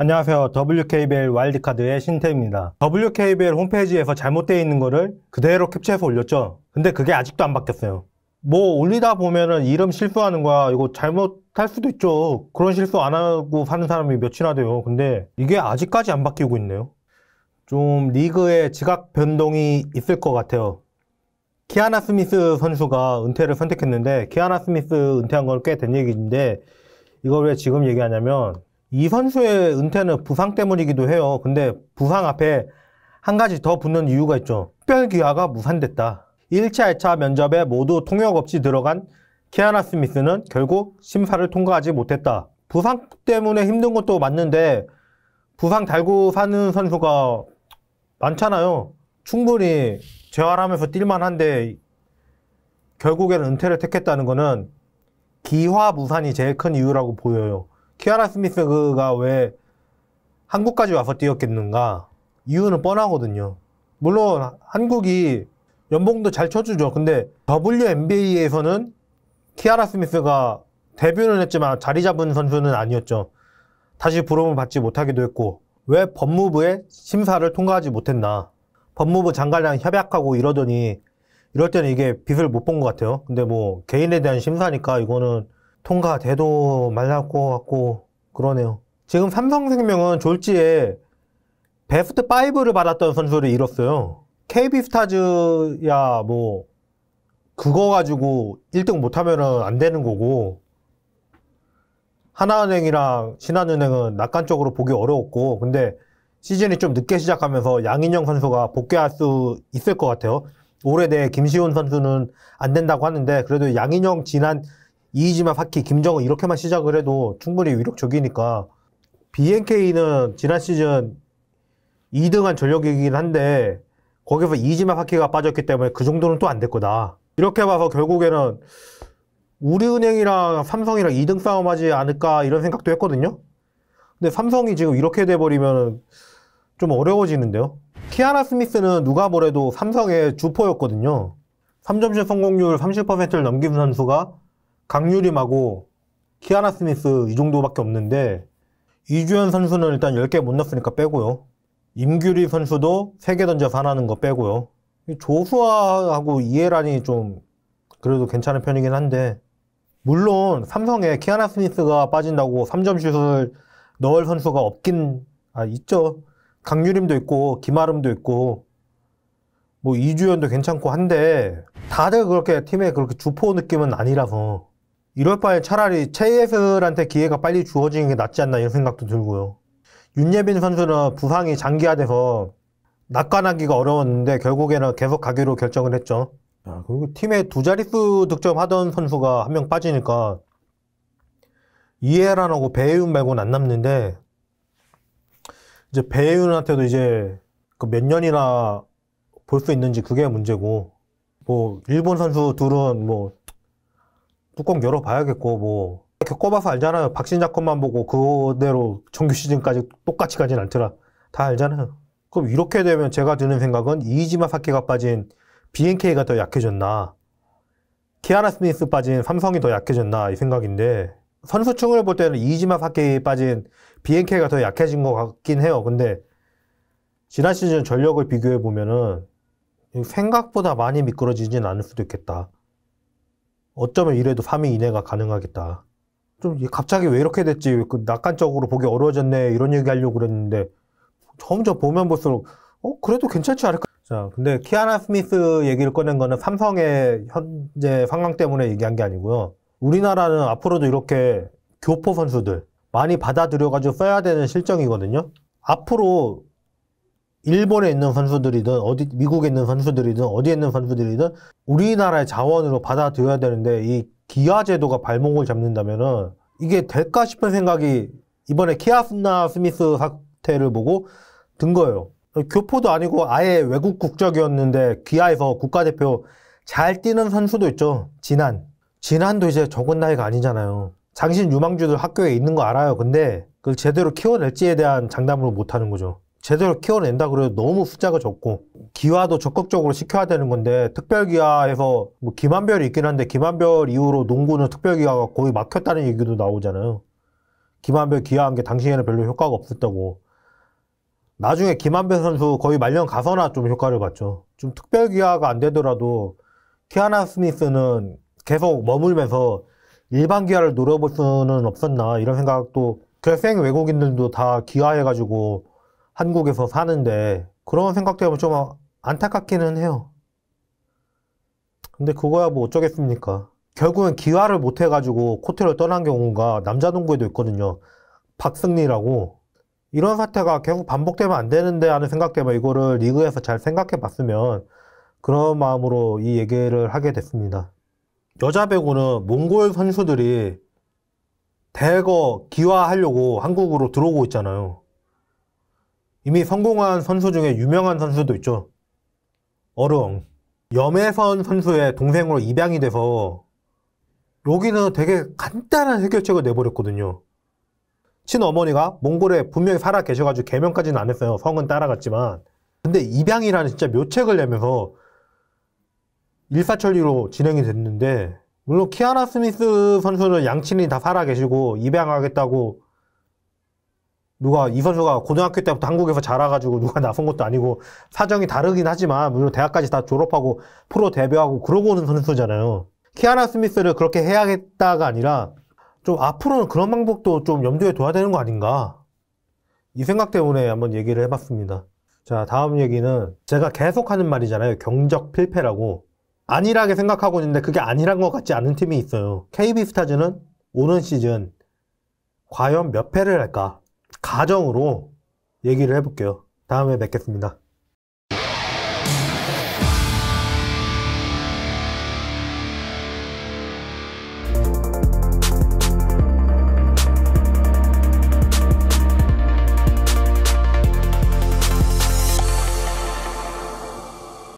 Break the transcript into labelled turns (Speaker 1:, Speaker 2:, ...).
Speaker 1: 안녕하세요. WKBL 와일드카드의 신태입니다. WKBL 홈페이지에서 잘못되어 있는 거를 그대로 캡처해서 올렸죠. 근데 그게 아직도 안 바뀌었어요. 뭐 올리다 보면은 이름 실수하는 거야. 이거 잘못할 수도 있죠. 그런 실수 안 하고 사는 사람이 몇이나 돼요. 근데 이게 아직까지 안 바뀌고 있네요. 좀 리그에 지각 변동이 있을 것 같아요. 키아나 스미스 선수가 은퇴를 선택했는데, 키아나 스미스 은퇴한 건 꽤 된 얘기인데 이걸 왜 지금 얘기하냐면, 이 선수의 은퇴는 부상 때문이기도 해요. 근데 부상 앞에 한 가지 더 붙는 이유가 있죠. 특별기아가 무산됐다. 1차, 2차 면접에 모두 통역 없이 들어간 키아나 스미스는 결국 심사를 통과하지 못했다. 부상 때문에 힘든 것도 맞는데 부상 달고 사는 선수가 많잖아요. 충분히 재활하면서 뛸만한데 결국에는 은퇴를 택했다는 거는 기화무산이 제일 큰 이유라고 보여요. 키아나 스미스가 왜 한국까지 와서 뛰었겠는가? 이유는 뻔하거든요. 물론 한국이 연봉도 잘 쳐주죠. 근데 WNBA에서는 키아나 스미스가 데뷔는 했지만 자리 잡은 선수는 아니었죠. 다시 부름을 받지 못하기도 했고, 왜 법무부의 심사를 통과하지 못했나? 법무부 장관이랑 협약하고 이러더니 이럴 때는 이게 빛을 못 본 것 같아요. 근데 뭐 개인에 대한 심사니까 이거는 통과돼도 말랄 것 같고 그러네요. 지금 삼성생명은 졸지에 베스트 5를 받았던 선수를 잃었어요. KB스타즈야 뭐 그거 가지고 1등 못하면 안 되는 거고, 하나은행이랑 신한은행은 낙관적으로 보기 어려웠고, 근데 시즌이 좀 늦게 시작하면서 양인영 선수가 복귀할 수 있을 것 같아요. 올해 내 김시훈 선수는 안 된다고 하는데, 그래도 양인영, 진한, 이이지마, 사키, 김정은 이렇게만 시작을 해도 충분히 위력적이니까. BNK는 지난 시즌 2등한 전력이긴 한데 거기서 이이지마, 사키가 빠졌기 때문에 그 정도는 또 안 될 거다. 이렇게 봐서 결국에는 우리은행이랑 삼성이랑 2등 싸움하지 않을까 이런 생각도 했거든요. 근데 삼성이 지금 이렇게 돼버리면 좀 어려워지는데요. 키아나 스미스는 누가 뭐래도 삼성의 주포였거든요. 3점슛 성공률 30%를 넘긴 선수가 강유림하고 키아나 스미스 이 정도밖에 없는데, 이주연 선수는 일단 10개 못 넣었으니까 빼고요. 임규리 선수도 3개 던져서 하나는 거 빼고요. 조수아하고 이해란이 좀 그래도 괜찮은 편이긴 한데, 물론 삼성에 키아나 스미스가 빠진다고 3점슛을 넣을 선수가 없긴 있죠. 강유림도 있고 김아름도 있고 뭐 이주연도 괜찮고 한데, 다들 그렇게 팀의 그렇게 주포 느낌은 아니라서 이럴 바에 차라리 최예슬한테 기회가 빨리 주어지는 게 낫지 않나 이런 생각도 들고요. 윤예빈 선수는 부상이 장기화돼서 낙관하기가 어려웠는데 결국에는 계속 가기로 결정을 했죠. 그리고 팀에 두 자릿수 득점하던 선수가 한 명 빠지니까 이해란하고 배혜윤 말고는 안 남는데, 이제 배혜윤한테도 이제 그 몇 년이나 볼 수 있는지 그게 문제고, 뭐 일본 선수 둘은 뭐 뚜껑 열어봐야겠고, 뭐 겪어봐서 알잖아요. 박신자 것만 보고 그대로 정규 시즌까지 똑같이 가진 않더라. 다 알잖아요. 그럼 이렇게 되면 제가 드는 생각은 이이지마 사키가 빠진 BNK가 더 약해졌나, 키아나 스미스 빠진 삼성이 더 약해졌나 이 생각인데, 선수층을 볼 때는 이이지마 사키 빠진 BNK가 더 약해진 것 같긴 해요. 근데 지난 시즌 전력을 비교해 보면은 생각보다 많이 미끄러지진 않을 수도 있겠다. 어쩌면 이래도 3위 이내가 가능하겠다. 좀 갑자기 왜 이렇게 됐지, 그 낙관적으로 보기 어려워졌네 이런 얘기 하려고 그랬는데, 점점 보면 볼수록 그래도 괜찮지 않을까. 자, 근데 키아나 스미스 얘기를 꺼낸 거는 삼성의 현재 상황 때문에 얘기한 게 아니고요. 우리나라는 앞으로도 이렇게 교포 선수들 많이 받아들여가지고 써야 되는 실정이거든요. 앞으로 일본에 있는 선수들이든 미국에 있는 선수들이든 어디에 있는 선수들이든 우리나라의 자원으로 받아들여야 되는데, 이 기아 제도가 발목을 잡는다면은 이게 될까 싶은 생각이 이번에 키아나 스미스 사태를 보고 든 거예요. 교포도 아니고 아예 외국 국적이었는데 기아에서 국가대표 잘 뛰는 선수도 있죠. 진한도 이제 적은 나이가 아니잖아요. 장신 유망주들 학교에 있는 거 알아요. 근데 그걸 제대로 키워낼지에 대한 장담을 못 하는 거죠. 제대로 키워낸다 그래도 너무 숫자가 적고, 기아도 적극적으로 시켜야 되는 건데, 특별기아에서 뭐 김한별이 있긴 한데 김한별 이후로 농구는 특별기아가 거의 막혔다는 얘기도 나오잖아요. 김한별 기아한 게 당시에는 별로 효과가 없었다고. 나중에 김한별 선수 거의 말년 가서나 좀 효과를 봤죠. 좀 특별 기아가 안 되더라도 키아나 스미스는 계속 머물면서 일반 기아를 노려볼 수는 없었나 이런 생각도, 생 외국인들도 다 기아해가지고 한국에서 사는데 그런 생각 때문에 좀 안타깝기는 해요. 근데 그거야 뭐 어쩌겠습니까. 결국엔 기아를 못해가지고 코트를 떠난 경우가 남자 농구에도 있거든요. 박승리라고. 이런 사태가 계속 반복되면 안 되는데 하는 생각 때문에 이거를 리그에서 잘 생각해 봤으면, 그런 마음으로 이 얘기를 하게 됐습니다. 여자 배구는 몽골 선수들이 대거 기화하려고 한국으로 들어오고 있잖아요. 이미 성공한 선수 중에 유명한 선수도 있죠. 어르엉. 염혜선 선수의 동생으로 입양이 돼서 여기는 되게 간단한 해결책을 내버렸거든요. 친어머니가 몽골에 분명히 살아 계셔가지고 개명까지는 안 했어요. 성은 따라갔지만. 근데 입양이라는 진짜 묘책을 내면서 일사천리로 진행이 됐는데, 물론 키아나 스미스 선수는 양친이 다 살아 계시고 입양하겠다고, 누가 이 선수가 고등학교 때부터 한국에서 자라가지고 누가 나선 것도 아니고 사정이 다르긴 하지만, 물론 대학까지 다 졸업하고 프로 데뷔하고 그러고 오는 선수잖아요. 키아나 스미스를 그렇게 해야겠다가 아니라 좀 앞으로는 그런 방법도 좀 염두에 둬야 되는 거 아닌가, 이 생각 때문에 한번 얘기를 해봤습니다. 자, 다음 얘기는 제가 계속 하는 말이잖아요. 경적 필패라고. 안일하게 생각하고 있는데 그게 안일한 것 같지 않은 팀이 있어요. KB스타즈는 오는 시즌 과연 몇 패를 할까? 가정으로 얘기를 해볼게요. 다음에 뵙겠습니다.